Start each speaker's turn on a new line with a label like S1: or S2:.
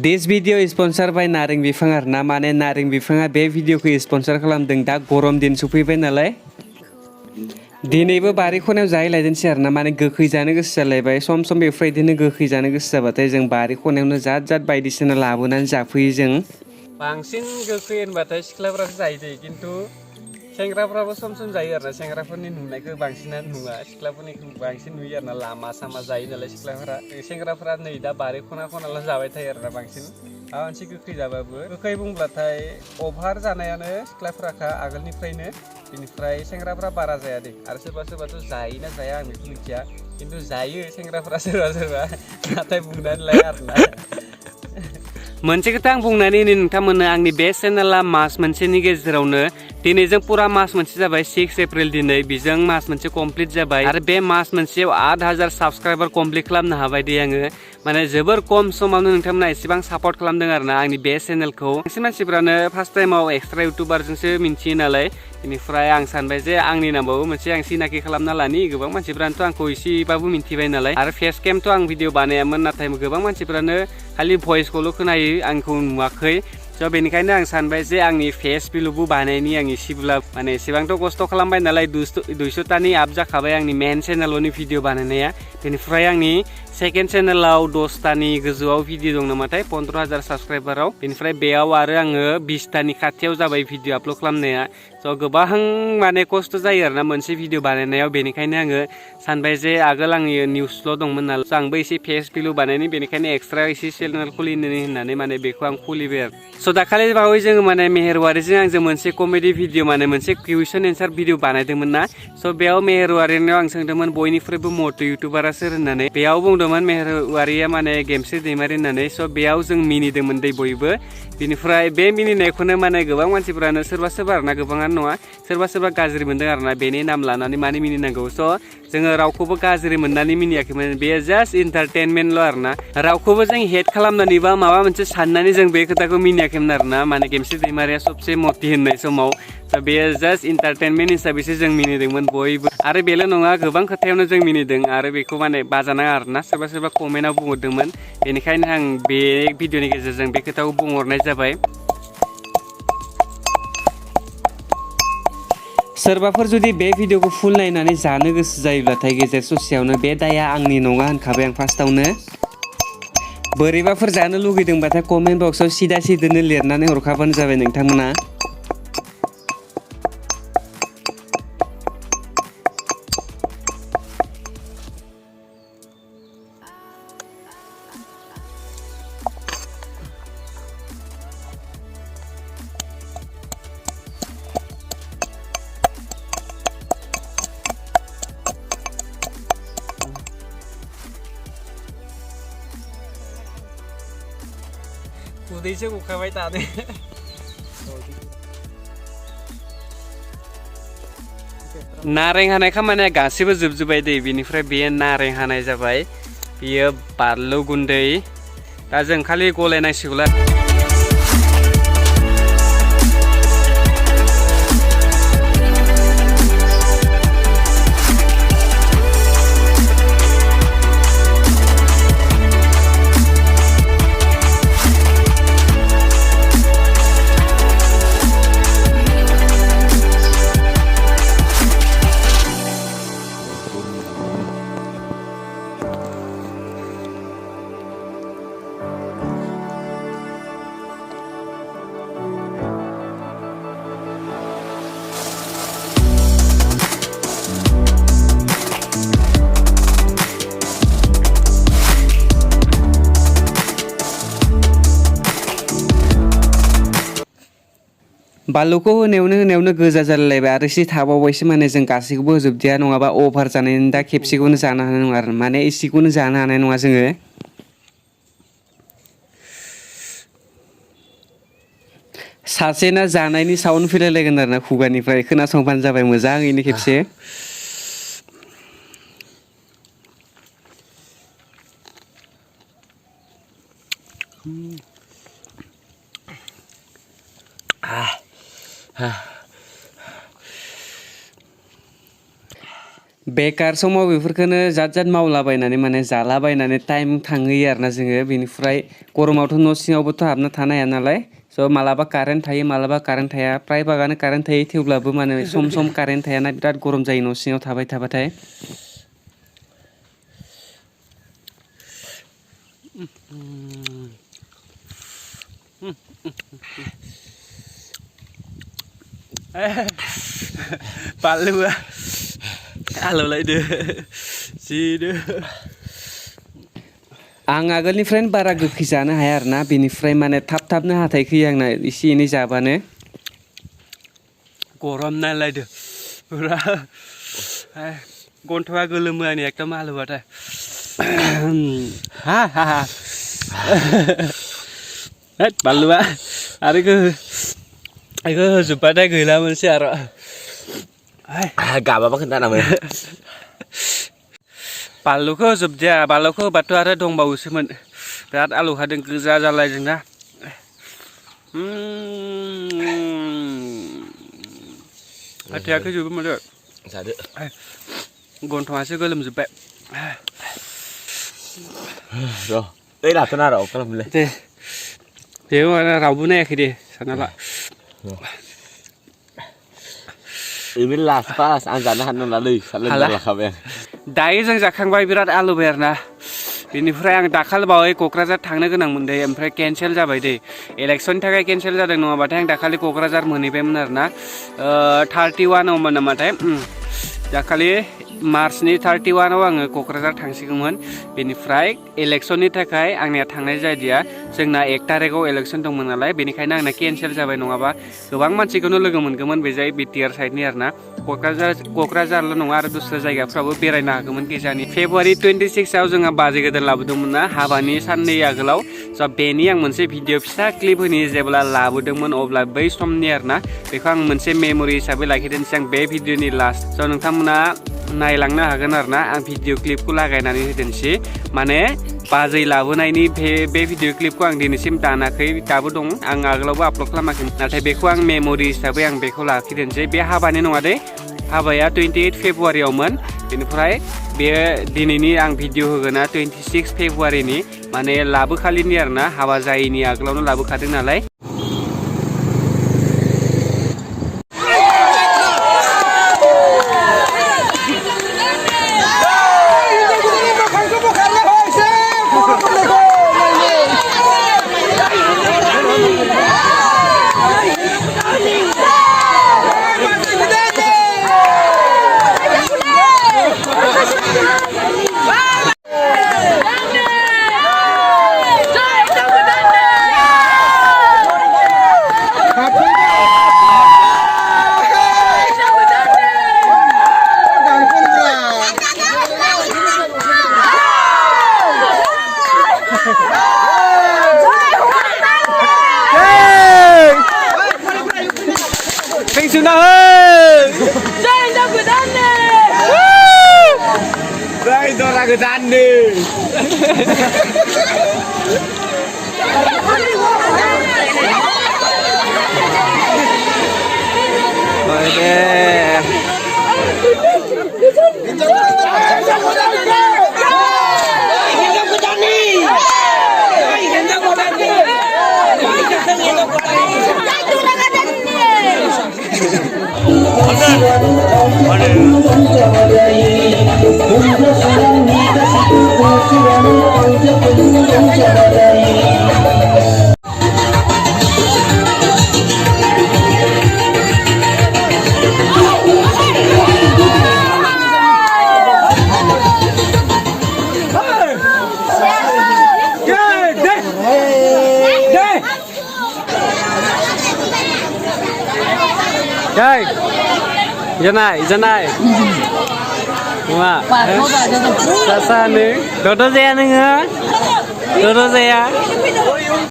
S1: This video is sponsored by नारें बिफां आरोना माने नारें बिफाङा बे भिडिअखौ स्पन्सर खालामदों दा गरम दिन सफैबाय नालाय दिनैबो बारि खनायाव जाहैलायदोंसै आरोना माने गोखै जानो गोसो जालायबाय सम बेफोरबायदिनो गोखै जानो गोसो जाबाथाय जों बारि खनायावनो जात बायदिसिना लाबोनानै जाफैयो जों बांसिन गोखै होनबाथाय सिख्लाफोरासो जायो दे खिन्थु सेंग्राफ्राबो सम जायो आरोना सेंग्राफोरनि नुनायखौ बांसिनानो नुवा सिख्लाफोरनिखौ बांसिन नुयो आरोना लामा सामा जायो नालाय सिख्लाफोरा सेंग्राफोरा नै दा बारि खनाल' जाबाय थायो आरोना बांसिन माबा मोनसे गोखै जाबाबो गोखै बुंब्लाथाय अभार जानायानो सिख्लाफोराखा आगोलनिफ्रायनो बेनिफ्राय सेंग्राफ्रा बारा जाया दे आरो सोरबाथ' जायोना जाया आं बेखौ मिथिया खिन्थु जायो सेंग्राफ्रा सोरबा नाथाय बुंनानै लाया आरोना मोनसे खोथा आं बुंनानै होनो नोंथांमोननो आंनि बे चेनेला मास मोनसेनि गेजेरावनो दिनै जों पुरा मास मोनसे जाबाय 6 एप्रिल दिनै बेजों मास मोनसे कमप्लिट जाबाय आरो बे मास मोनसेयाव 8000 साबस्क्राइबार कमप्लिट खालामनो हाबाय दे आङो माने जोबोर खम समावनो नोंथांमोना एसेबां सापर्ट खालामदों आरोना आंनि बे चेनेलखौ बांसिन मानसिफ्रानो फार्स्ट टाइमाव एक्सट्रा इउटुबारजोंसो मिन्थियो नालाय बेनिफ्राय आं सानबाय जे आंनि नामावबो मोनसे आं सिनाखि खालामना लानि गोबां मानसिफ्रानोथ' आंखौ एसेबाबो मिन्थिबाय नालाय आरो फेस केमथ' आं भिडिअ बानायामोन नाथाय गोबां मानसिफ्रानो खालि भइसखौल' खोनायो आंखौ नुवाखै स' बेनिखायनो आं सानबाय जे आंनि फेस भिडिअबो बानायनि आं एसेब्ला माने एसेबांथ' खस्थ' खालामबाय नालाय 200तानि आप जाखाबाय आंनि मेन चेनेलनि भिडिअ बानायनाया बेनिफ्राय आंनि सेकेन्ड चेनेलाव 10तानि गोजौआव भिडिअ दं नामाथाय 15000 साबस्क्राइबाराव बेनिफ्राय बेयाव आरो आङो 20तानि खाथियाव जाबाय भिडिअ आपल'ड खालामनाया स' गोबां माने खस्थ' जायो आरोना मोनसे भिडिअ बानायनायाव बेनिखायनो आङो सानबाय जे आगोल आंनि निउसल' दंमोन नालाय आंबो एसे फेस भिडिअ बानायनि बेनिखायनो एक्सट्रा एसे चेनेल खुलिनो होननानै माने बेखौ आं खुलिबाय आरो स' दाखालि बावै जोङो माने मेहेरवारिजों आंजों मोनसे कमेडि भिडिअ माने मोनसे कुइसन एन्सार भिडिअ बानायदोंमोन ना स' बेयाव मेहेरवारिनाव आं सोंदोंमोन बयनिख्रुइबो मट' इउटुबारा सोर होननानै बेयाव बुंदोंमोन मेहेरवारिया माने गेमस्रि दैमारि होननानै स' बेयाव जों मिनिदोंमोन दै बयबो बेनिफ्राय बे मिनिनायखौनो माने गोबां मानसिफ्रानो सोरबा आरोना गोबाङानो नङा सोरबा गाज्रि मोनदों आरोना बेनि नाम लानानै माने मिनिनांगौ स' जोङो रावखौबो गाज्रि मोननानै मिनियाखैमोन बेयो जास्ट इन्टारटेनमेन्टल' आरोना रावखौबो जों हेट खालामनानै बा माबा मोनसे साननानै जों बे खोथाखौ मिनियाखैमोन आरोना माने गेमस्रि दैमारिया सबसे मति होननाय समाव स' बेयो जास्ट इन्टारटेनमेन्ट हिसाबैसो जों मिनिदोंमोन बयबो आरो बेल' नङा गोबां खोथायावनो जों मिनिदों आरो बेखौ माने बाजानाङा आरोना सोरबा कमेन्टआव बुंहरदोंमोन बेनिखायनो आं बे भिडिअनि गेजेरजों बे खोथाखौ बुंहरनाय जाबाय सोरबाफोर जुदि बे भिडिअखौ फुल नायनानै जानो गोसो जायोब्लाथाय गेजेर ससेयावनो बे दाया आंनि नङा होनखाबाय आं फार्स्टआवनो बोरैबाफोर जानो लुगैदोंबाथाय कमेन्ट बक्सआव सिदानो लिरनानै हरखाबानो जाबाय नोंथांमोना उदैसो गखाबाय दानो नारें हानाय खामानिया गासैबो जोबजोब्बाय दै बेनिफ्राय बेयो नारें हानाय जाबाय बेयो बानलु गुन्दै दा जों खालि गलायनांसिगौला बानलुखौ होनायावनो गोजा जालायबाय आरो एसे थाबावबायसो माने जों गासैखौबो होजोबदिया नङाबा अभार जानायनि दा खेबसेखौनो जानो हानाय नङा आरो माने एसेखौनो जानो हानाय नङा जोङो सासेना जानायनि साउन्ड फैलायलायगोन आरोना खुगानिफ्राय खोनासंबानो जाबाय मोजाङैनो खेबसे बेकार समाव बेफोरखौनो जाद जाद मावलाबायनानै माने जालाबायनानै टाइम थांहोयो आरोना जोङो बेनिफ्राय गरमावथ' न' सिङावबोथ' हाबना थानो हाया नालाय स' मालाबा कारेन्ट थायो मालाबा कारेन्ट थाया प्राय बागानो कारेन्ट थायो थेवब्लाबो माने सम सम कारेन्ट थायाना बिराद गरम जायो न' सिङाव थाबाय थाबाथाय
S2: बानलुआ आलौलायदो जिदो
S1: आं आगोलनिफ्रायनो बारा गोखै जानो हाया आरोना बेनिफ्राय माने थाब-थाबनो हाथाय खोयो आंना एसे एनै जाबानो
S2: गरम नालायदो पुरा गन्थ'आ गोलोमो आंनि एकदम आलौबाथाय हा हा हा हैद बानलुआ आरो बेखौ होजोब्बाथाय गैला मोनसे आरो
S3: गाबाबा खोन्थानामोन
S2: बानलुखौ होजोबदिया बानलुखौ होबाथ' आरो दंबावोसोमोन बिराद आलौखादों गोजा जालायदों ना हाथायाखै जोबो माथो
S3: जादो
S2: गन्थङासो गोलोमजोब्बाय
S3: र' ओइ लाथ'ना र' खालामलाय
S2: दे बेयाव रावबो नायाखै दे सानना ला
S3: ओइ लास्ट पास आं जानो हानाय नंलालै सानलाय लाखाबाय आं
S2: दायो जों जाखांबाय बिराद आलौबाय आरोना बेनिफ्राय आं दाखालि बावै क'क्राझार थांनो गोनांमोन दे ओमफ्राय केनसेल जाबाय दे इलेक्सननि थाखाय केनसेल जादों नङाबाथाय आं दाखालि क'क्राझार मोनहैबायमोन आरोना 31आवमोन नामाथाय दाखालि मार्चनि 31आव आङो क'क्राझार थांसिगौमोन बेनिफ्राय इलेक्सननि थाखाय आंनिया थांनाय जादिया जोंना 1 तारिखआव इलेक्सन दंमोन नालाय बेनिखायनो आंना केनसेल जाबाय नङाबा गोबां मानसिखौनो लोगो मोनगौमोन बेजाय बिटिआर साइडनि आरोना क'क्राझारल' नङा आरो दस्रा जायगाफ्रावबो बेरायनो हागौमोन गेजानि फेब्रुवारि 26आव जोंहा बाजै गोदान लाबोदोंमोन ना हाबानि साननै आगोलाव स' बेनि आं मोनसे भिडिअ फिसा क्लिप होनि जेब्ला लाबोदोंमोन अब्ला बै समनि आरोना बेखौ आं मोनसे मेम'रि हिसाबै लाखिदोंसै आं बे भिडिअनि लास्ट स' नोंथांमोना नायलांनो हागोन आरोना आं भिडिअ क्लिपखौ लागायनानै होदोंसै माने बाजै लाबोनायनि बे भिडिअ क्लिपखौ आं दिनैसिम दानाखै दाबो दं आं आगोलावबो आपल'ड खालामाखै नाथाय बेखौ आं मेम'रि हिसाबै आं बेखौ लाखिदोंसै बे हाबानि नङा दे हाबाया 28 फेब्रुवारियावमोन बेनिफ्राय बे दिनैनि आं भिडिअ होगोना 26 फेब्रुवारिनि माने लाबोखालिनि आरोना हाबा जायैनि आगोलावनो लाबोखादों नालाय
S3: Godan nih.
S2: Đây, dân này, đúng không ạ? Xa xa nữa, đồ đó ra nữa hả? Đồ đó ra.